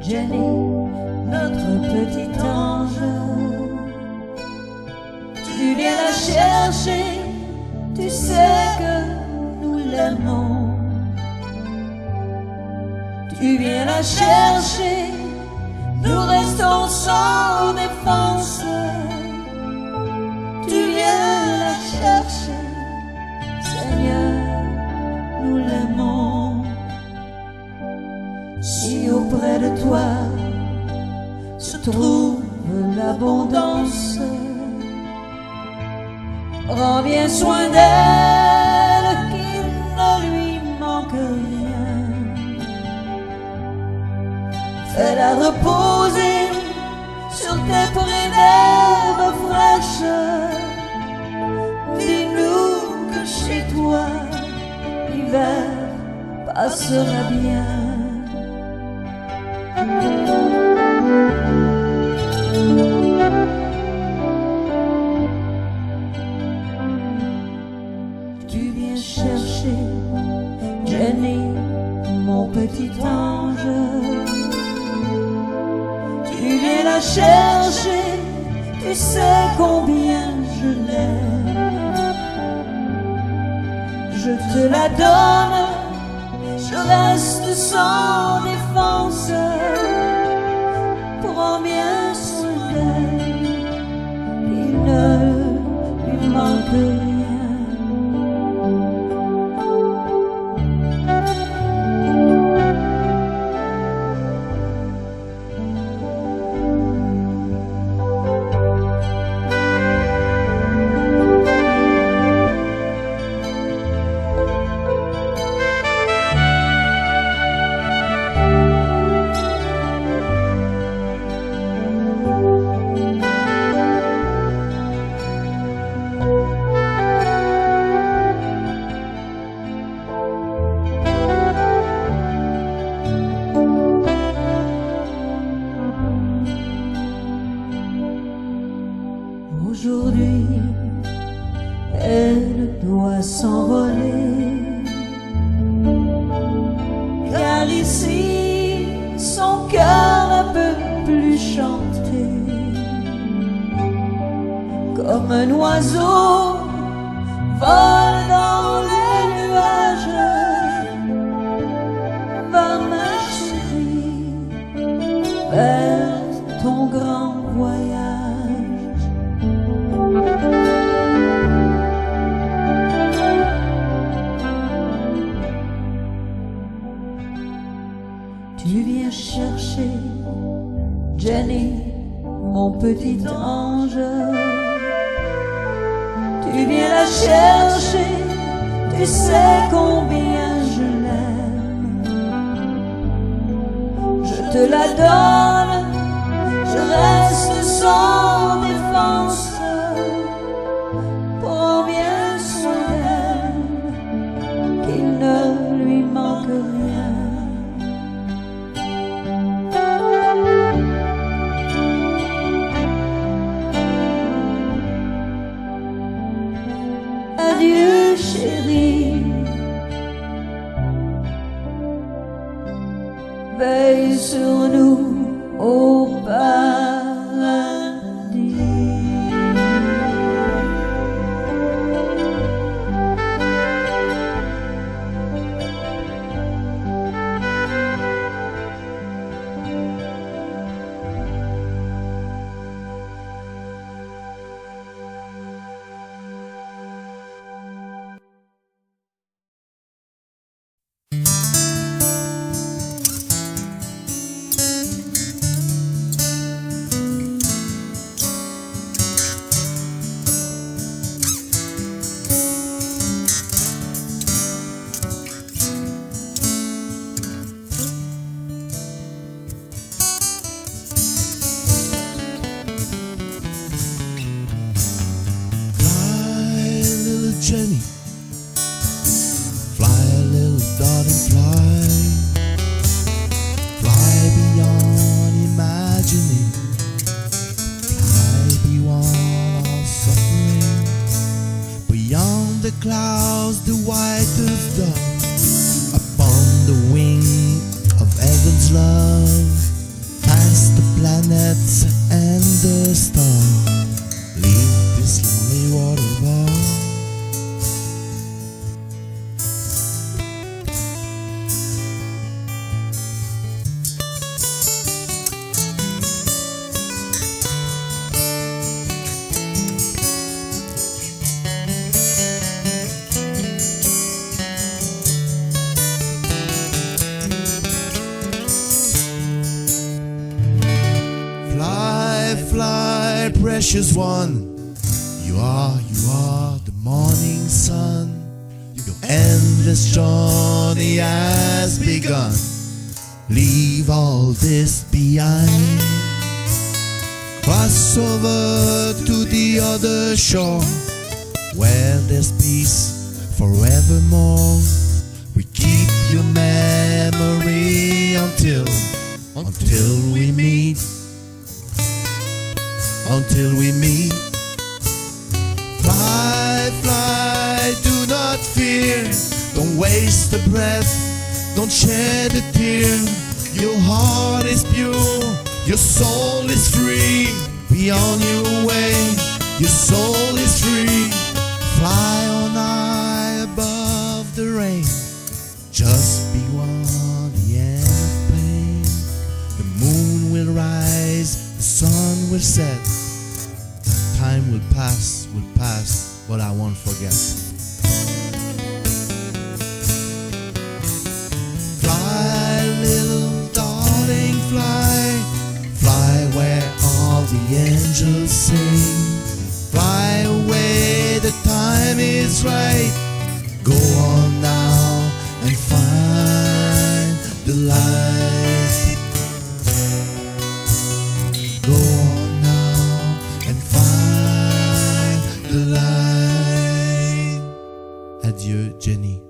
Jenny, notre petit ange. Tu viens la chercher, tu sais que nous l'aimons. Tu viens la chercher, nous restons sans défense. Tu viens la chercher, Seigneur, nous l'aimons. Si auprès de toi se trouve l'abondance, prends bien soin d'elle, qu'il ne lui manque rien. Fais-la reposer sur tes prés fraîches. Dis-nous que chez toi l'hiver passera bien. Tu viens chercher Jenny, mon petit ange. Tu viens la chercher, tu sais combien je l'aime. Je te la donne, je reste sans défense. Prends bien soin d'elle, qu'il ne lui manque rien. Aujourd'hui, elle doit s'envoler, car ici, son cœur ne peut plus chanter. Comme un oiseau vole dans les nuages, va ma chérie vers ton grand voyage. Tu viens chercher Jenny, mon petit ange. Tu viens la chercher, tu sais combien je l'aime. Je te la donne, je reste sans défense. Prends bien soin d'elle, qu'il ne lui manque rien. Adieu chérie, veille sur nous au paradis. Jenny, fly, little darling, fly, fly beyond Beyond the clouds, the whitest dove, upon the wing of heaven's love, past the planets and the stars, leave this lonely water bar. Fly, fly, precious one. You are the morning sun. Your endless journey has begun. Leave all this behind. Cross over to the other shore, where there's peace forevermore. We keep your memory until we meet. Until we meet. Fly, fly, do not fear. Don't waste a breath, don't shed a tear. Your heart is pure, your soul is free. Be on your way, your soul is free. Fly on high above the rain, just beyond the end of pain. The moon will rise, the sun will set. Time will pass, but I won't forget. Fly, little darling, fly. Fly where all the angels sing. Fly away, the time is right. Go on now and find the light. Go on now and find the light. Adieu, Jenny.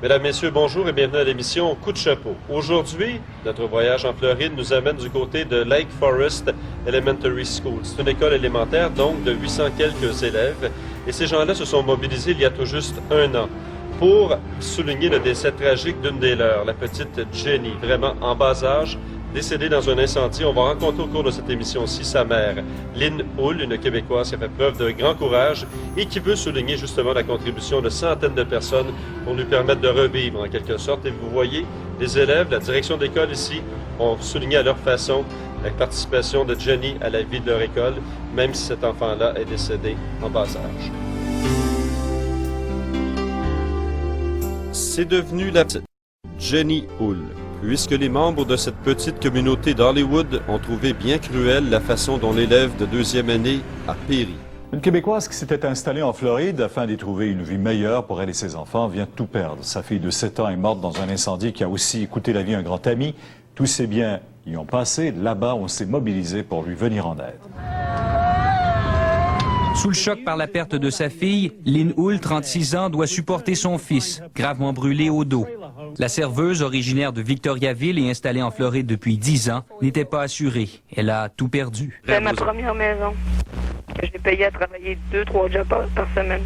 Mesdames, Messieurs, bonjour et bienvenue à l'émission Coup de chapeau. Aujourd'hui, notre voyage en Floride nous amène du côté de Lake Forest Elementary School. C'est une école élémentaire, donc de 800 quelques élèves. Et ces gens-là se sont mobilisés il y a tout juste un an pour souligner le décès tragique d'une des leurs, la petite Jenny, vraiment en bas âge, décédée dans un incendie. On va rencontrer au cours de cette émission-ci sa mère, Lynn Hull, une Québécoise qui a fait preuve de grand courage et qui veut souligner justement la contribution de centaines de personnes pour lui permettre de revivre en quelque sorte. Et vous voyez, les élèves, la direction d'école ici, ont souligné à leur façon la participation de Jenny à la vie de leur école, même si cet enfant-là est décédé en bas âge. C'est devenu la petite Jenny Hull, puisque les membres de cette petite communauté d'Hollywood ont trouvé bien cruelle la façon dont l'élève de deuxième année a péri. Une Québécoise qui s'était installée en Floride afin d'y trouver une vie meilleure pour elle et ses enfants vient de tout perdre. Sa fille de 7 ans est morte dans un incendie qui a aussi coûté la vie à un grand ami. Tous ses biens y ont passé. Là-bas, on s'est mobilisé pour lui venir en aide. Sous le choc par la perte de sa fille, Lynn Hull, 36 ans, doit supporter son fils, gravement brûlé au dos. La serveuse, originaire de Victoriaville et installée en Floride depuis 10 ans, n'était pas assurée. Elle a tout perdu. C'est ma première maison. J'ai payé à travailler 2-3 jobs par semaine.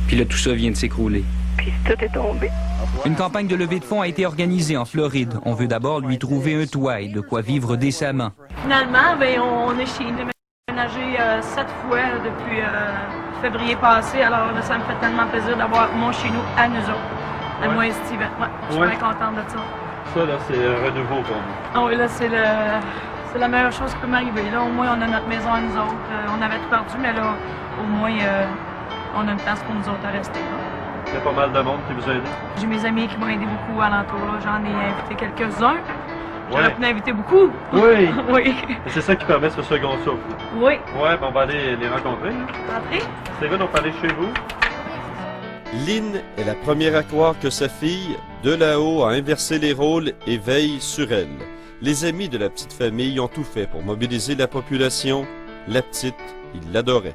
Puis là, tout ça vient de s'écrouler. Puis tout est tombé. Une campagne de levée de fonds a été organisée en Floride. On veut d'abord lui trouver un toit et de quoi vivre décemment. Finalement, on est chez nous. Déménagé 7 fois depuis février passé, alors là, ça me fait tellement plaisir d'avoir mon chez nous à nous autres, à moi et Steven. Ouais, je suis bien contente de ça. Ça, là, c'est un renouveau pour nous. Ah oui, là, c'est la meilleure chose qui peut m'arriver. Là, au moins, on a notre maison à nous autres. On avait tout perdu, mais là, au moins, on a une place pour nous autres à rester. Là. Il y a pas mal de monde qui vous a aidé. J'ai mes amis qui m'ont aidé beaucoup alentour. J'en ai invité quelques-uns. J'aurais pu en inviter beaucoup. Oui. Oui. C'est ça qui permet ce second souffle. Oui. Ouais, ben on va aller les rencontrer. Entrez. Steven, on peut aller chez vous. Lynn est la première à croire que sa fille, de là-haut, a inversé les rôles et veille sur elle. Les amis de la petite famille ont tout fait pour mobiliser la population. La petite, ils l'adoraient.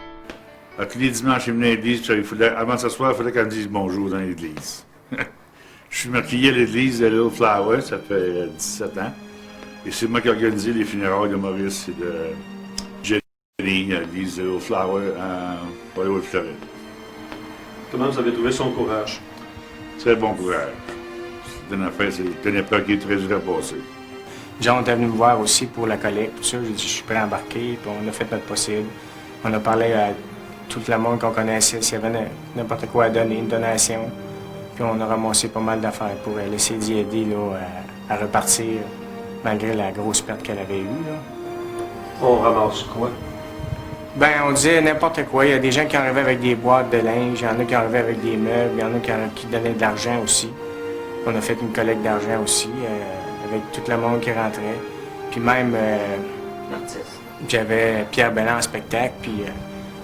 Tous les dimanches, il venait à l'église, avant de s'asseoir, il fallait qu'elle me dise bonjour dans l'église. Je suis maquillé à l'église de Little Flower, ça fait 17 ans. Et c'est moi qui ai organisé les funérailles de Maurice et de Jenny à l'église de Little Flower à Hollywood, Floride. Comment vous avez trouvé son courage? Très bon courage. C'est une affaire, c'est une époque qui est très dure à passer. John est venu me voir aussi pour la collecte, tout ça. J'ai dit, je suis prêt à embarquer, puis on a fait notre possible. On a parlé à tout le monde qu'on connaissait, s'il y avait n'importe quoi à donner, une donation. Puis on a ramassé pas mal d'affaires pour essayer d'y aider là, à repartir, malgré la grosse perte qu'elle avait eue. Là. On ramasse quoi? Ben, on disait n'importe quoi. Il y a des gens qui arrivaient avec des boîtes de linge, il y en a qui arrivaient avec des meubles, il y en a qui donnaient de l'argent aussi. On a fait une collecte d'argent aussi, avec tout le monde qui rentrait. Puis même, j'avais Pierre Belland en spectacle, puis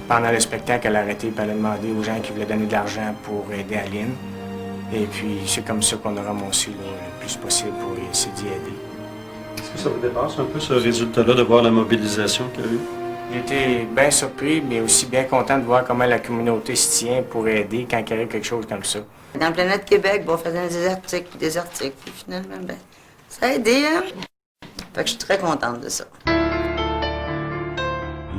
pendant le spectacle, elle a arrêté et elle a demandé aux gens qui voulaient donner de l'argent pour aider Aline. Et puis, c'est comme ça qu'on a ramassé là, le plus possible pour essayer d'y aider. Est-ce que ça vous dépasse un peu ce résultat-là de voir la mobilisation qu'il y a eu? J'étais bien surpris, mais aussi bien content de voir comment la communauté se tient pour aider quand il arrive quelque chose comme ça. Dans Planète Québec, on faisait des articles, puis finalement, ben, ça a aidé, hein? Fait que je suis très contente de ça.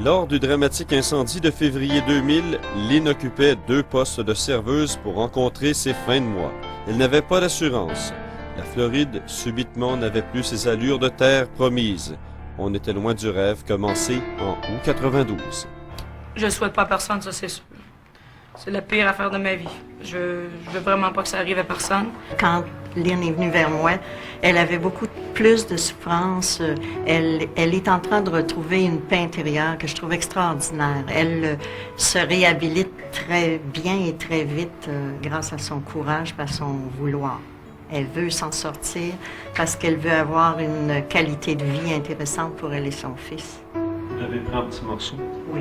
Lors du dramatique incendie de février 2000, Lynn occupait 2 postes de serveuse pour rencontrer ses fins de mois. Elle n'avait pas d'assurance. La Floride, subitement, n'avait plus ses allures de terre promises. On était loin du rêve commencé en août 92. Je souhaite pas à personne, ça c'est sûr. C'est la pire affaire de ma vie. Je veux vraiment pas que ça arrive à personne. Quand Lynn est venue vers moi, elle avait beaucoup plus de souffrance. Elle est en train de retrouver une paix intérieure que je trouve extraordinaire. Elle se réhabilite très bien et très vite grâce à son courage et à son vouloir. Elle veut s'en sortir parce qu'elle veut avoir une qualité de vie intéressante pour elle et son fils. Vous l'avez pris en petits morceaux? Oui,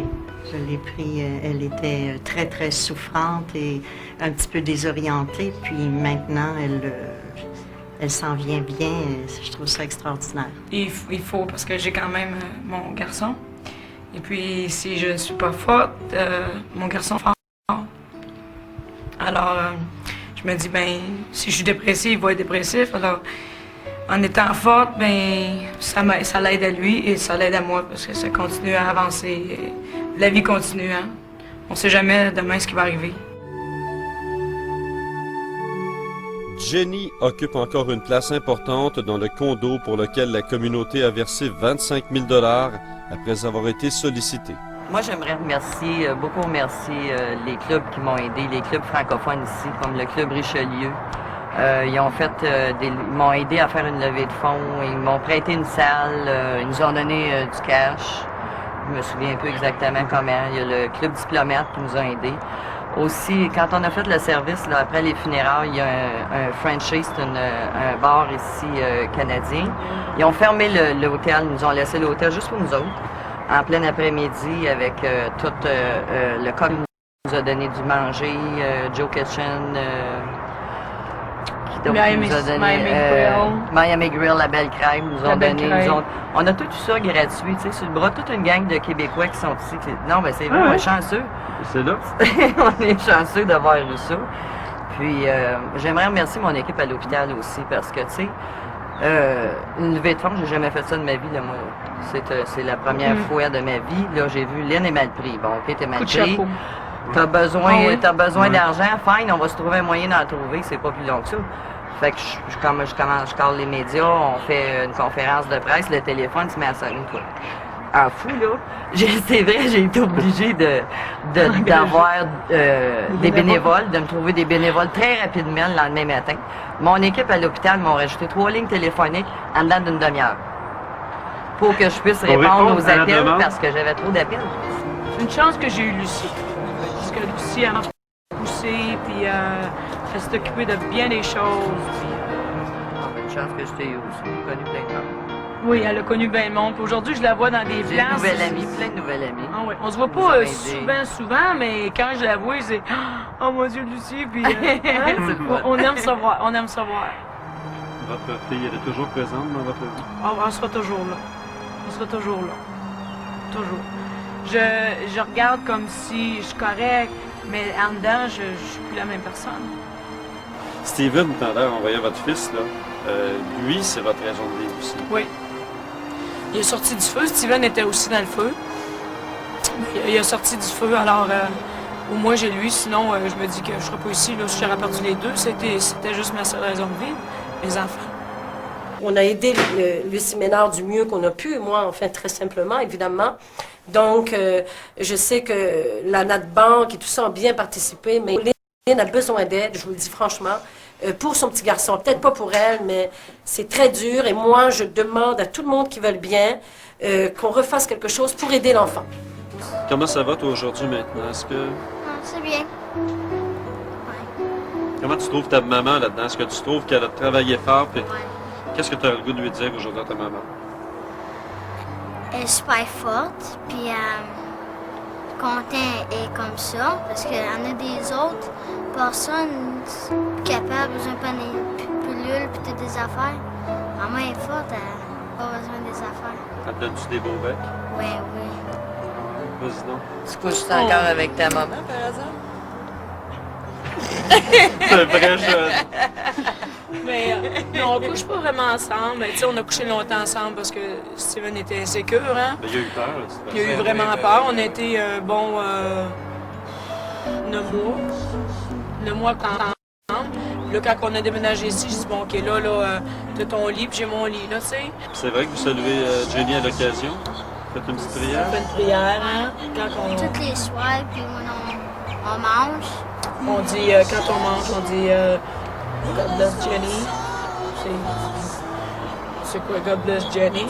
je l'ai pris. Elle était très, très souffrante et un petit peu désorientée. Puis maintenant, elle s'en vient bien. Je trouve ça extraordinaire. Il faut, parce que j'ai quand même mon garçon. Et puis, si je ne suis pas forte, mon garçon est fort. Alors, je je me dis, ben, si je suis dépressif, il va être dépressif. Alors, en étant forte, ben, ça l'aide à lui et ça l'aide à moi parce que ça continue à avancer. La vie continue, hein. On sait jamais demain ce qui va arriver. Jenny occupe encore une place importante dans le condo pour lequel la communauté a versé 25 000 $ après avoir été sollicitée. Moi, j'aimerais beaucoup remercier les clubs qui m'ont aidé, les clubs francophones ici, comme le Club Richelieu. Ils m'ont aidé à faire une levée de fonds, ils m'ont prêté une salle, ils nous ont donné du cash. Je me souviens un peu exactement comment. Il y a le Club Diplomate qui nous a aidés. Aussi, quand on a fait le service, là, après les funérailles, il y a un franchise, un bar ici canadien. Ils ont fermé l'hôtel, nous ont laissé l'hôtel juste pour nous autres, en plein après-midi, avec tout le corps qui nous a donné du manger, Joe Kitchen, Miami Grill, la belle crème, nous ont donné. On a tout eu ça gratuit, tu sais, sur le bras, toute une gang de Québécois qui sont ici. Non, ben c'est vraiment chanceux. C'est là? On est chanceux d'avoir eu ça. Puis, j'aimerais remercier mon équipe à l'hôpital aussi, parce que, tu sais, une levée de fonds, j'ai jamais fait ça de ma vie, là, moi. C'est la première fois de ma vie. Là, j'ai vu Lynn est mal pris. Bon, OK, t'es mal pris. T'as besoin d'argent, fine, on va se trouver un moyen d'en trouver, c'est pas plus long que ça. Fait que je parle les médias, on fait une conférence de presse, le téléphone se met à sonner, toi. En fou, là. C'est vrai, j'ai été obligée d'avoir des bénévoles, de me trouver des bénévoles très rapidement le lendemain matin. Mon équipe à l'hôpital m'ont rajouté 3 lignes téléphoniques en dedans d'une demi-heure pour que je puisse répondre aux appels parce que j'avais trop d'appels. C'est une chance que j'ai eu Lucie. Parce que Lucie, elle m'a poussée, puis elle s'est occupée de bien des choses. Puis, une chance que je t'ai eu aussi, j'ai connu plein de monde. Oui, elle a connu bien le monde. Puis aujourd'hui, je la vois dans des places. Plein de nouvelles amies. Ah oui, on se voit pas souvent, mais quand je la vois, c'est « Oh mon Dieu, Lucie! » Puis on aime se voir, on aime se voir. Votre fille, elle est toujours présente dans votre vie? Ah, elle sera toujours là. Elle sera toujours là. Toujours. Je regarde comme si je suis correcte, mais en dedans, je suis plus la même personne. Steven, tout à l'heure, en voyant votre fils, là, lui, c'est votre raison de vivre aussi. Oui. Il est sorti du feu. Steven était aussi dans le feu. Il est sorti du feu, alors au moins j'ai lui. Sinon, je me dis que je ne serais pas ici là, si j'aurais perdu les deux. C'était juste ma seule raison de vivre, les enfants. On a aidé Lucie Ménard du mieux qu'on a pu, moi, enfin, très simplement, évidemment. Donc, je sais que la Banque et tout ça ont bien participé, mais Lynn a besoin d'aide, je vous le dis franchement, pour son petit garçon. Peut-être pas pour elle, mais c'est très dur. Et moi, je demande à tout le monde qui veut le bien qu'on refasse quelque chose pour aider l'enfant. Comment ça va, toi, aujourd'hui, maintenant? Est-ce que... C'est bien. Comment tu trouves ta maman là-dedans? Est-ce que tu trouves qu'elle a travaillé fort? Puis... Qu'est-ce que tu as le goût de lui dire aujourd'hui à ta maman? Elle est super forte, puis content et comme ça, parce qu'il y en a des autres personnes capables, besoin de pilules, puis toutes des affaires. Maman est forte, elle n'a pas besoin des affaires. Elle te donne-tu des beaux becs? Oui. Vas-y donc. Tu couches encore avec ta maman, par hasard? C'est un vrai jeune. Mais on couche pas vraiment ensemble. Mais, on a couché longtemps ensemble parce que Steven était insécure. Hein? Mais il a eu peur. Il a eu vraiment peur. On a été 9 mois. 9 mois ensemble. Là, quand on a déménagé ici, je dis bon, OK, là, t'as ton lit, puis j'ai mon lit, là, tu sais. C'est vrai que vous saluez Jenny à l'occasion? Faites une petite prière? On fait une prière, hein? Toutes les soirs, puis on mange. On dit, quand on mange, on dit God bless Jenny. C'est quoi God bless Jenny?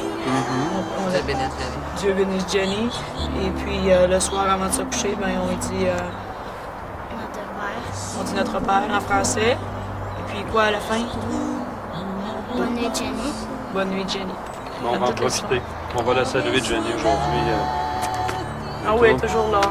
Dieu bénisse Jenny. Et puis le soir, avant de se coucher, ben, on dit notre Père en français. Et puis quoi à la fin? Bonne nuit, Jenny. Bonne nuit, Jenny. Bon, on va en profiter. On va la saluer, Jenny, aujourd'hui. Ah oui, elle est toujours là.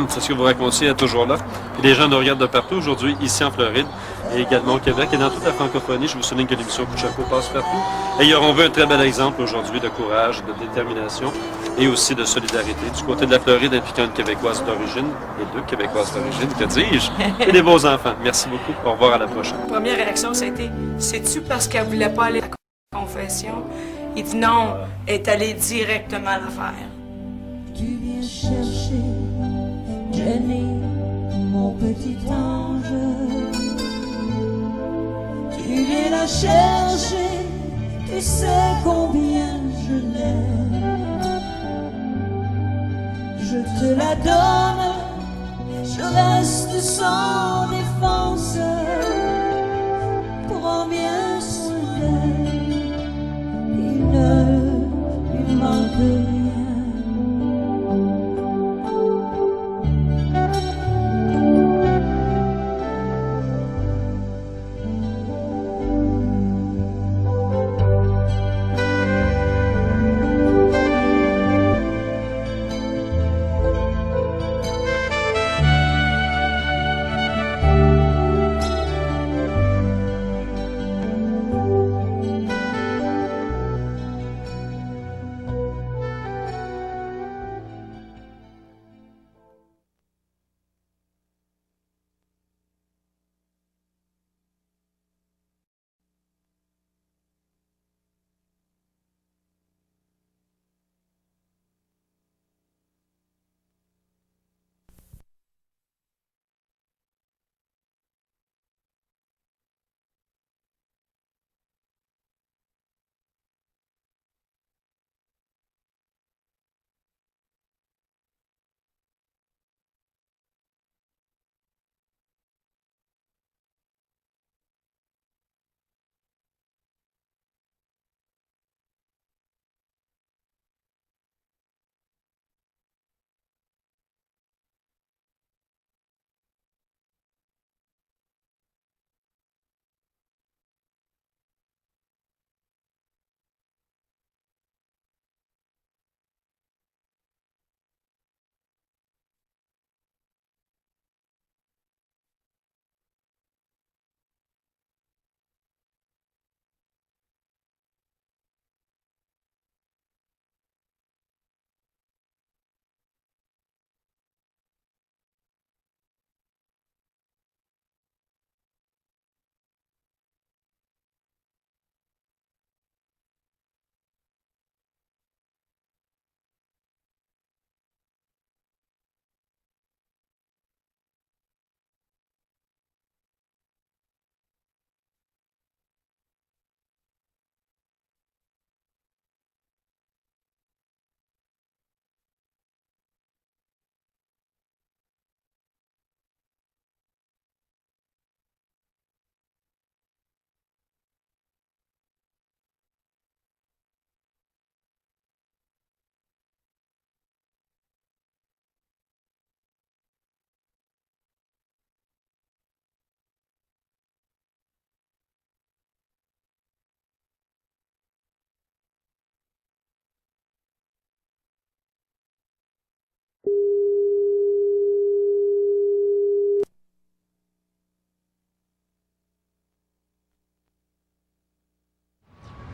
C'est ce que vous racontiez, elle est toujours là. Puis les gens nous regardent de partout aujourd'hui, ici en Floride, et également au Québec, et dans toute la francophonie. Je vous souligne que l'émission Coup de chapeau passe partout. Et on veut un très bel exemple aujourd'hui de courage, de détermination. et aussi de solidarité du côté de la Floride impliquant une Québécoise d'origine et 2 Québécoises d'origine, que dis-je, et des beaux enfants. Merci beaucoup. Au revoir, à la prochaine. La première réaction, ça a été « C'est-tu parce qu'elle voulait pas aller à la confession? » Il dit non, elle est allée directement à l'affaire. Tu viens chercher Jenny, mon petit ange. Tu viens la chercher, tu sais combien je l'aime. Je te la donne, je reste sans défense. Prends bien soin d'elle, il ne lui manque rien.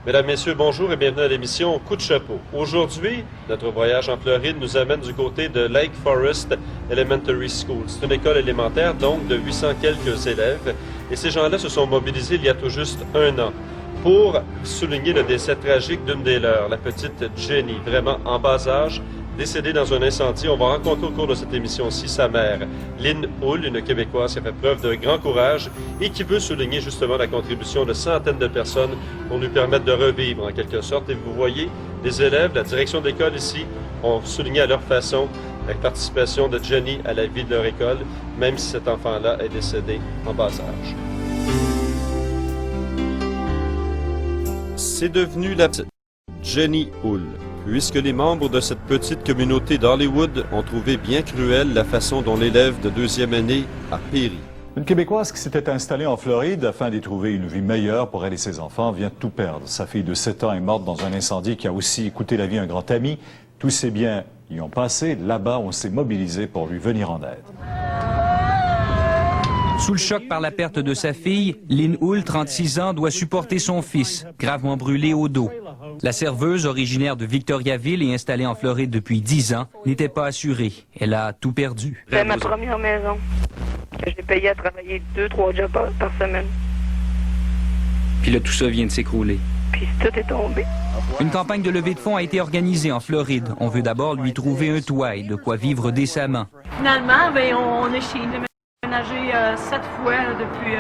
Mesdames, Messieurs, bonjour et bienvenue à l'émission Coup de chapeau. Aujourd'hui, notre voyage en Floride nous amène du côté de Lake Forest Elementary School. C'est une école élémentaire, donc de 800 quelques élèves. Et ces gens-là se sont mobilisés il y a tout juste 1 an pour souligner le décès tragique d'une des leurs, la petite Jenny, vraiment en bas âge, décédée dans un incendie. On va rencontrer au cours de cette émission-ci sa mère, Lynn Hull, une Québécoise qui a fait preuve de grand courage et qui veut souligner justement la contribution de centaines de personnes pour lui permettre de revivre en quelque sorte. Et vous voyez, les élèves, la direction de l'école ici, ont souligné à leur façon la participation de Jenny à la vie de leur école, même si cet enfant-là est décédé en bas âge. C'est devenu la petite Jenny Hull, puisque les membres de cette petite communauté d'Hollywood ont trouvé bien cruelle la façon dont l'élève de 2e année a péri. Une Québécoise qui s'était installée en Floride afin d'y trouver une vie meilleure pour elle et ses enfants vient de tout perdre. Sa fille de 7 ans est morte dans un incendie qui a aussi coûté la vie à un grand ami. Tous ses biens y ont passé. Là-bas, on s'est mobilisé pour lui venir en aide. Sous le choc par la perte de sa fille, Lynn Hull, 36 ans, doit supporter son fils, gravement brûlé au dos. La serveuse, originaire de Victoriaville et installée en Floride depuis 10 ans, n'était pas assurée. Elle a tout perdu. C'est ma première maison. J'ai payé à travailler 2-3 jobs par semaine. Puis là, tout ça vient de s'écrouler. Puis tout est tombé. Une campagne de levée de fonds a été organisée en Floride. On veut d'abord lui trouver un toit et de quoi vivre décemment. Finalement, ben, on est chez déménagé 7 fois depuis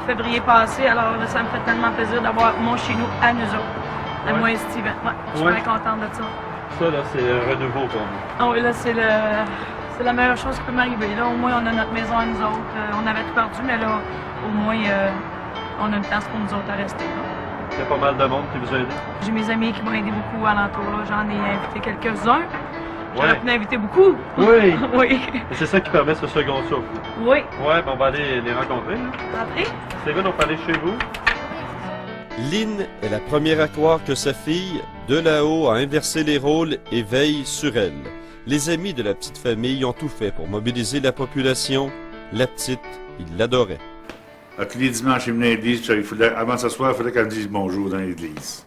février passé. Alors là, ça me fait tellement plaisir d'avoir mon chez nous à nous autres, à moi et Steven. Ouais, je suis bien contente de ça. Ça, là, c'est un renouveau pour nous. Ah oui, là, c'est la meilleure chose qui peut m'arriver. Là, au moins, on a notre maison à nous autres. On avait tout perdu, mais là, au moins, on a une place pour nous autres à rester. Il y a pas mal de monde qui vous a aidé. J'ai mes amis qui m'ont aidé beaucoup alentour. J'en ai invité quelques-uns. J'aurais pu en inviter beaucoup. Oui. Oui. Et c'est ça qui permet ce second souffle. Oui. Ouais, ben on va aller les rencontrer. Entrez. Steven, on peut aller chez vous. Lynn est la première à croire que sa fille, de là-haut, a inversé les rôles et veille sur elle. Les amis de la petite famille ont tout fait pour mobiliser la population. La petite, ils l'adoraient. À tous les dimanches, il venait à l'église, avant de s'asseoir, il fallait qu'elle me dise bonjour dans l'église.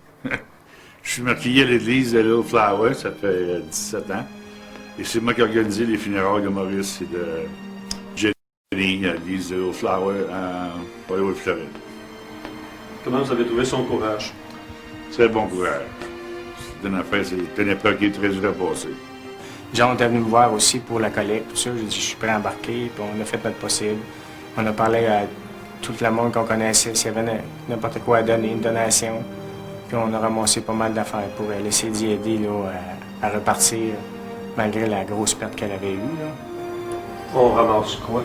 Je suis maquillé à l'église de Little Flower, ça fait 17 ans. Et c'est moi qui ai organisé les funérailles de Maurice et de Jenny à l'église de Little Flower à Hollywood, Floride. Comment vous avez trouvé son courage? Très bon courage. C'est une affaire, c'est une époque qui est très dure à passer. John est venu me voir aussi pour la collecte, tout ça. J'ai dit, je suis prêt à embarquer, puis on a fait notre possible. On a parlé à tout le monde qu'on connaissait, s'il y avait n'importe quoi à donner, une donation. Puis on a ramassé pas mal d'affaires pour elle, essayer d'y aider là, à repartir, malgré la grosse perte qu'elle avait eue. Là. On ramasse quoi?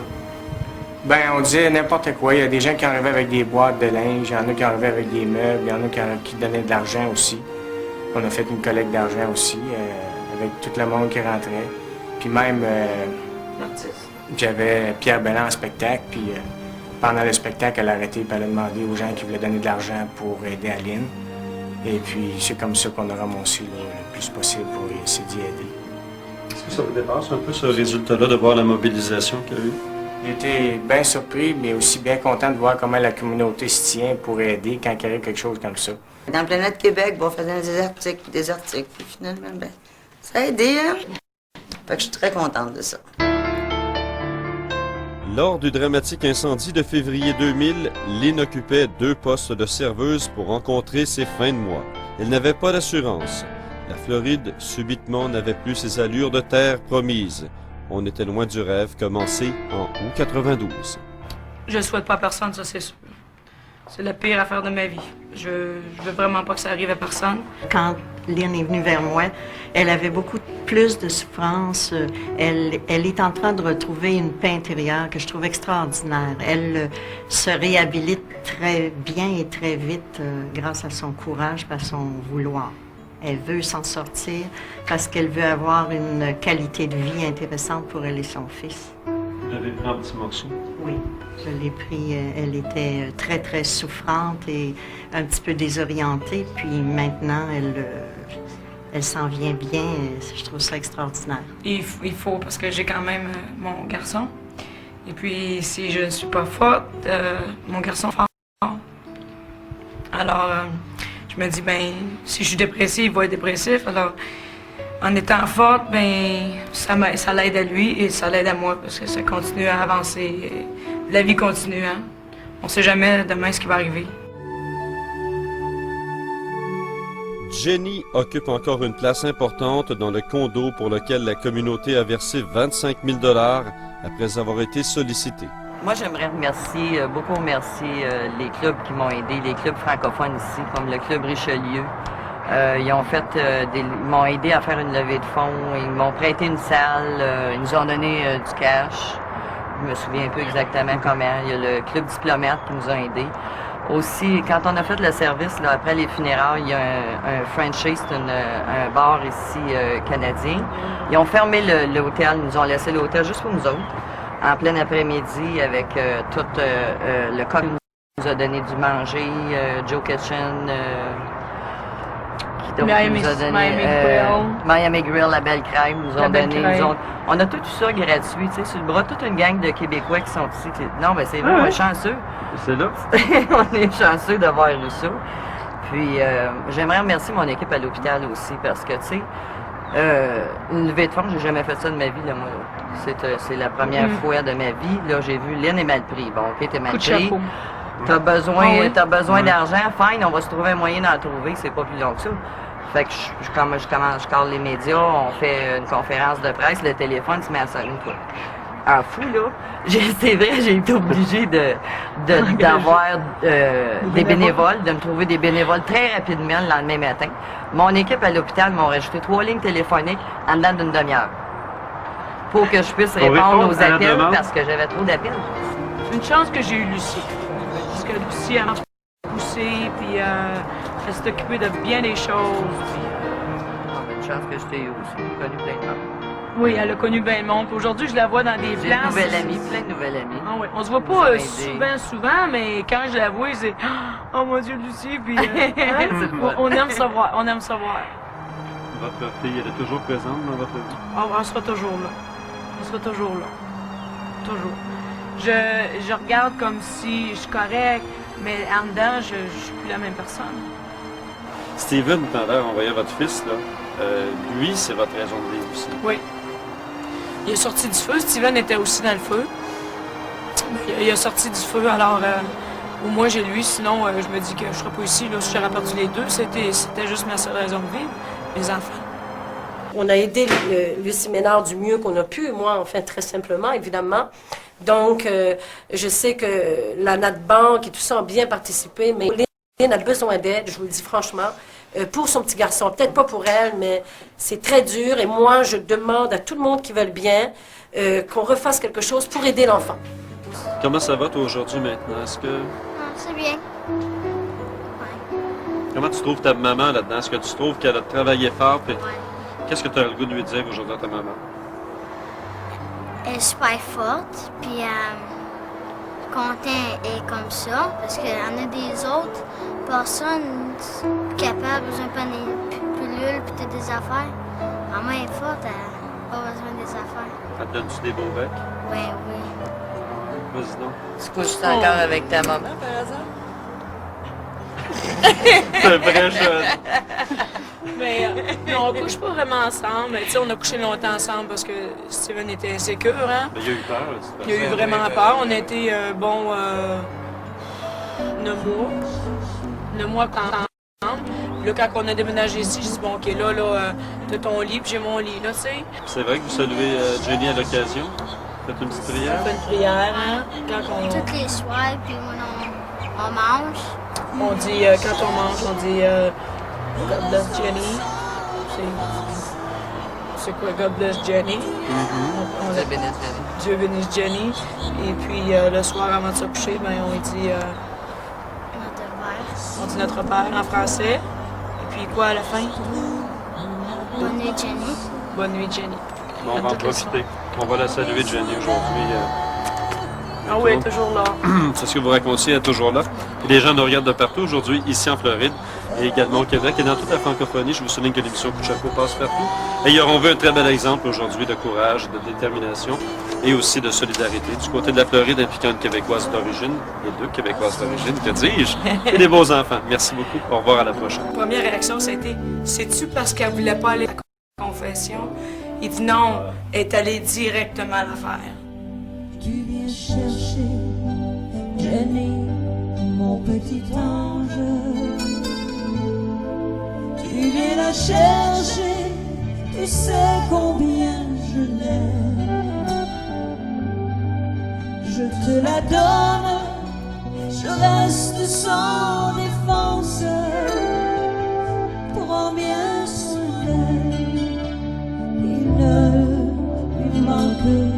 Ben, on disait n'importe quoi. Il y a des gens qui arrivaient avec des boîtes de linge, il y en a qui arrivaient avec des meubles, il y en a qui donnaient de l'argent aussi. On a fait une collecte d'argent aussi, avec tout le monde qui rentrait. Puis même, j'avais Pierre Belland en spectacle, puis pendant le spectacle, elle a arrêté et elle a demandé aux gens qui voulaient donner de l'argent pour aider Aline. Et puis, c'est comme ça qu'on a ramassé là, le plus possible pour essayer d'y aider. Est-ce que ça vous dépasse un peu ce résultat-là de voir la mobilisation qu'il y a eu? J'ai été bien surpris, mais aussi bien content de voir comment la communauté se tient pour aider quand il arrive quelque chose comme ça. Dans Planète Québec, on faisait des articles, puis finalement, ben, ça a aidé, hein? Fait que je suis très contente de ça. Lors du dramatique incendie de février 2000, Lynn occupait 2 postes de serveuse pour rencontrer ses fins de mois. Elle n'avait pas d'assurance. La Floride, subitement, n'avait plus ses allures de terre promises. On était loin du rêve commencé en août 92. Je souhaite pas à personne, ça c'est sûr. C'est la pire affaire de ma vie. Je veux vraiment pas que ça arrive à personne. Quand Lynn est venue vers moi, elle avait beaucoup plus de souffrance. Elle est en train de retrouver une paix intérieure que je trouve extraordinaire. Elle se réhabilite très bien et très vite grâce à son courage et à son vouloir. Elle veut s'en sortir parce qu'elle veut avoir une qualité de vie intéressante pour elle et son fils. Vous l'avez pris en petits morceaux? Oui, je l'ai pris. Elle était très, très souffrante et un petit peu désorientée. Puis maintenant, elle s'en vient bien. Je trouve ça extraordinaire. Il faut, parce que j'ai quand même mon garçon. Et puis, si je ne suis pas forte, mon garçon est fort. Alors, je me dis, ben, si je suis dépressive, il va être dépressif. Alors, en étant forte, ben, ça l'aide à lui et ça l'aide à moi parce que ça continue à avancer. La vie continue, hein. On ne sait jamais demain ce qui va arriver. Jenny occupe encore une place importante dans le condo pour lequel la communauté a versé 25 000 $ après avoir été sollicitée. Moi, j'aimerais beaucoup remercier les clubs qui m'ont aidé, les clubs francophones ici, comme le Club Richelieu. Ils m'ont aidé à faire une levée de fonds, ils m'ont prêté une salle, ils nous ont donné du cash. Je me souviens un peu exactement comment. Il y a le Club Diplomate qui nous a aidés. Aussi, quand on a fait le service, là, après les funérailles, il y a un franchise, un bar ici canadien. Ils ont fermé l'hôtel, ils nous ont laissé l'hôtel juste pour nous autres, en plein après-midi, avec tout le coq qui nous a donné du manger, Joe Kitchen, Donc, Miami, il nous a donné Miami Grill. Miami Grill, la belle crème, nous La ont belle donné. crème. On a tout eu ça gratuit, tu sais, sur le bras, toute une gang de Québécois qui sont ici. Non, mais c'est vrai, Ah on ouais. est chanceux. C'est là. On est chanceux d'avoir eu ça. Puis, j'aimerais remercier mon équipe à l'hôpital aussi, parce que, tu sais, une levée de fonds, j'ai jamais fait ça de ma vie, là, moi. C'est la première fois de ma vie. Là, j'ai vu Lynn est mal pris. Bon, OK, t'es mal Coup de pris. chapeau. T'as besoin, Ah oui? t'as besoin Ouais. d'argent, fine, on va se trouver un moyen d'en trouver, c'est pas plus long que ça. Fait que je parle les médias, on fait une conférence de presse, le téléphone se met à sonner, quoi. En fou, là. C'est vrai, j'ai été obligée d'avoir des bénévoles, de me trouver des bénévoles très rapidement le lendemain matin. Mon équipe à l'hôpital m'ont rajouté 3 lignes téléphoniques en dedans d'une demi-heure. Pour que je puisse Pour répondre répondre aux à la appels demande. parce que j'avais trop d'appels. Une chance que j'ai eu Lucie. Parce que Lucie, elle m'a poussé, puis elle s'est occupée de bien des choses. Puis, Une chance que je t'ai eu aussi, j'ai connu plein de monde. oui, elle a connu bien le monde. Puis aujourd'hui, je la vois dans des J'ai une places. nouvelle amie, plein de nouvelles amies. Ah ouais. On se voit Ça pas m'a aidé. souvent, mais quand je la vois, c'est oh mon Dieu, Lucie, puis C'est le fun. on aime se voir, on aime se voir. Votre fille, elle est toujours présente dans votre vie? On sera toujours là. On sera toujours là. Toujours. Je regarde comme si je suis correct, mais en dedans, je suis plus la même personne. Steven, tout à l'heure, on voyait votre fils, là. Lui, c'est votre raison de vivre aussi. Oui. Il est sorti du feu. Steven était aussi dans le feu. Il est sorti du feu, alors au moins j'ai lui. Sinon, je me dis que je ne serais pas ici. Là, si j'aurais perdu les deux, c'était juste ma seule raison de vivre, mes enfants. On a aidé Lucie Ménard du mieux qu'on a pu, moi, enfin, très simplement, évidemment. Donc, je sais que la Banque et tout ça ont bien participé, mais Lynn a besoin d'aide, je vous le dis franchement, pour son petit garçon. Peut-être pas pour elle, mais c'est très dur. Et moi, je demande à tout le monde qui veut le bien qu'on refasse quelque chose pour aider l'enfant. Comment ça va, toi, aujourd'hui, maintenant? Est-ce que... C'est bien. Comment tu trouves ta maman là-dedans? Est-ce que tu trouves qu'elle a travaillé fort? Puis... Qu'est-ce que tu as le goût de lui dire aujourd'hui à ta maman? Elle est super forte, puis content et comme ça, parce qu'il y en a des autres personnes capables, besoin de pilule, puis toutes des affaires. Maman est forte, elle n'a pas besoin des affaires. Elle te donne-tu des beaux becs? Oui, oui. Vas-y donc. Tu couches encore avec ta maman, par hasard? C'est un vrai jeune. Mais non, on couche pas vraiment ensemble. Mais, tu sais, on a couché longtemps ensemble parce que Steven était insécure, hein? Mais il a eu peur, là, c'est Il a eu vraiment peur. On a été, 9 mois ensemble. Là, quand on a déménagé ici, j'ai dit, bon, OK, là, t'as ton lit, puis j'ai mon lit, là, tu sais. C'est vrai que vous saluez Jenny à l'occasion? Faites une petite prière? On fait une prière, hein? Quand on... Toutes les soirs, puis on mange. On dit, quand on mange, on dit God bless Jenny. C'est quoi God bless Jenny? Dieu bénisse Jenny. Dieu bénisse Jenny. Et puis le soir avant de se coucher, ben, on dit on dit notre Père en français. Et puis quoi à la fin? Bonne nuit, Jenny. Bonne nuit, Jenny. Bon, on va en profiter. On va la saluer, Jenny, aujourd'hui. Ah oui, elle est toujours là. C'est ce que vous racontiez, elle est toujours là. Et les gens nous regardent de partout aujourd'hui, ici en Floride, et également au Québec, et dans toute la francophonie. Je vous souligne que l'émission Coup de chapeau passe partout. Et ils auront vu un très bel exemple aujourd'hui de courage, de détermination et aussi de solidarité du côté de la Floride impliquant une Québécoise d'origine, et 2 Québécoises d'origine, que dis-je, et des beaux enfants. Merci beaucoup. Au revoir, à la prochaine. La première réaction, ça a été, c'est-tu parce qu'elle voulait pas aller à la confession? Il dit non, elle est allée directement à l'affaire. Tu viens chercher Jenny, mon petit ange. Tu viens la chercher, tu sais combien je l'aime. Je te la donne, je reste sans défense. Prends bien soin d'elle, il ne lui manque